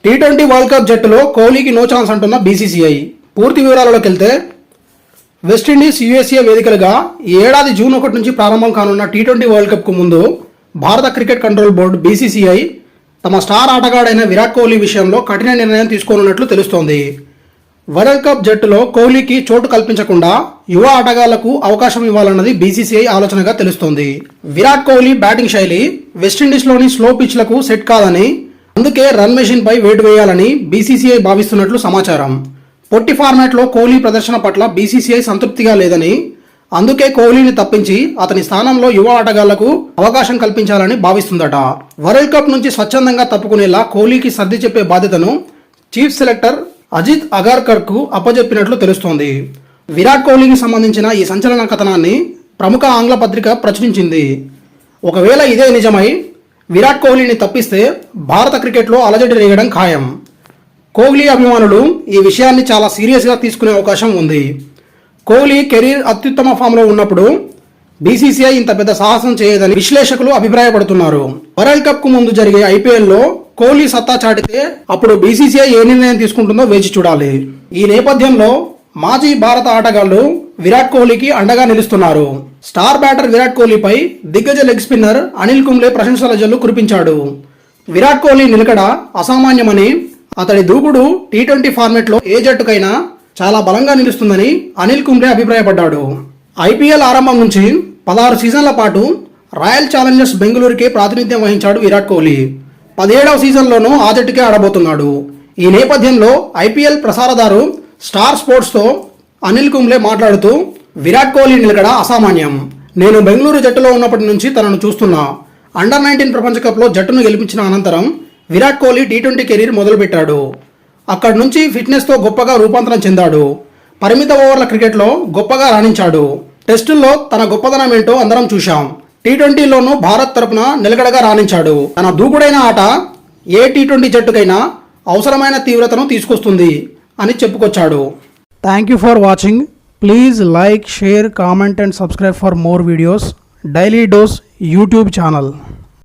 T20 world cup జట్టులో కోహ్లీకి no chance అంటున్న బీసీసీఐ. పూర్తి వివరాలలోకి వెళ్తే, వెస్టిండీస్ యుఎస్ఏ వేదికలుగా ఈ ఏడాది జూన్ 1 నుంచి ప్రారంభం కానున్న టీ20 వరల్డ్ కప్కు ముందు భారత క్రికెట్ కంట్రోల్ బోర్డు బీసీసీఐ తమ స్టార్ ఆటగాడైన విరాట్ కోహ్లీ విషయంలో కఠిన నిర్ణయం తీసుకోనున్నట్లు తెలుస్తోంది. వరల్డ్ కప్ జట్టులో కోహ్లీకి చోటు కల్పించకుండా యువ ఆటగాళ్లకు అవకాశం ఇవ్వాలన్నది బీసీసీఐ ఆలోచనగా తెలుస్తోంది. విరాట్ కోహ్లీ బ్యాటింగ్ శైలి వెస్టిండీస్లోని స్లో పిచ్లకు సెట్ కాదని, అందుకే రన్ మెషిన్ పై వేటు వేయాలని బీసీసీఐ భావిస్తున్నట్లు సమాచారం. పొట్టి ఫార్మాట్లో కోహ్లీ ప్రదర్శన పట్ల బీసీసీఐ సంతృప్తిగా లేదని, అందుకే కోహ్లీని తప్పించి అతని స్థానంలో యువ ఆటగాళ్లకు అవకాశం కల్పించాలని భావిస్తుందట. వరల్డ్ కప్ నుంచి స్వచ్ఛందంగా తప్పుకునేలా కోహ్లీకి సర్ది చెప్పే బాధ్యతను చీఫ్ సెలెక్టర్ అజిత్ అగార్కర్ కు అప్పజెప్పినట్లు తెలుస్తోంది. విరాట్ కోహ్లీకి సంబంధించిన ఈ సంచలన కథనాన్ని ప్రముఖ ఆంగ్ల పత్రిక ప్రచురించింది. ఒకవేళ ఇదే నిజమై విరాట్ కోహ్లీని తప్పిస్తే భారత క్రికెట్లో అలజడి రేగడం ఖాయం. కోహ్లీ అభిమానులు ఈ విషయాన్ని చాలా సీరియస్గా తీసుకునే అవకాశం ఉంది. కోహ్లీ కెరీర్ అత్యుత్తమ ఫామ్లో ఉన్నప్పుడు బీసీసీఐ ఇంత పెద్ద సాహసం చేయదని విశ్లేషకులు అభిప్రాయపడుతున్నారు. వరల్డ్ కప్ కు ముందు జరిగే ఐపీఎల్లో కోహ్లీ సత్తా చాటితే అప్పుడు బీసీసీఐ ఏ నిర్ణయం తీసుకుంటుందో వేచి చూడాలి. ఈ నేపథ్యంలో మాజీ భారత ఆటగాళ్లు విరాట్ కోహ్లీకి అండగా నిలుస్తున్నారు. స్టార్ బ్యాటర్ విరాట్ కోహ్లీపై దిగ్గజ లెగ్ స్పిన్నర్ అనిల్ కుంబ్లే ప్రశంసల జల్లు కురిపించాడు. విరాట్ కోహ్లీ నిలకడ అసామాన్యమని, అతడి దూకుడు టీ20 ఫార్మాట్లో ఏ జట్టుకైనా చాలా బలంగా నిలుస్తుందని అనిల్ కుంబ్లే అభిప్రాయపడ్డాడు. ఐపీఎల్ ఆరంభం నుంచి 16 సీజన్ల పాటు రాయల్ ఛాలెంజర్స్ బెంగళూరుకే ప్రాతినిధ్యం వహించాడు విరాట్ కోహ్లీ. 17వ సీజన్లోనూ ఆ జట్టుకే ఆడబోతున్నాడు. ఈ నేపథ్యంలో ఐపీఎల్ ప్రసారదారు స్టార్ స్పోర్ట్స్తో అనిల్ కుంబ్లే మాట్లాడుతూ, విరాట్ కోహ్లీ నిలకడ అసామాన్యం. నేను బెంగళూరు జట్టులో ఉన్నప్పటి నుంచి తనను చూస్తున్నా. అండర్-19 ప్రపంచ కప్లో జట్టును గెలిపించిన అనంతరం విరాట్ కోహ్లీ టీ20 కెరీర్ మొదలుపెట్టాడు. అక్కడి నుంచి ఫిట్నెస్తో గొప్పగా రూపాంతరం చెందాడు. పరిమిత ఓవర్ల క్రికెట్లో గొప్పగా రాణించాడు. టెస్టుల్లో తన గొప్పదనం ఏంటో అందరం చూశాం. టీ20లోనూ భారత్ తరపున నిలకడగా రాణించాడు. తన దూకుడైన ఆట ఏ టీ20 జట్టుకైనా అవసరమైన తీవ్రతను తీసుకొస్తుంది అని చెప్పుకొచ్చాడు. Thank you for watching. Please like, share, comment and subscribe for more videos. Daily dose YouTube channel.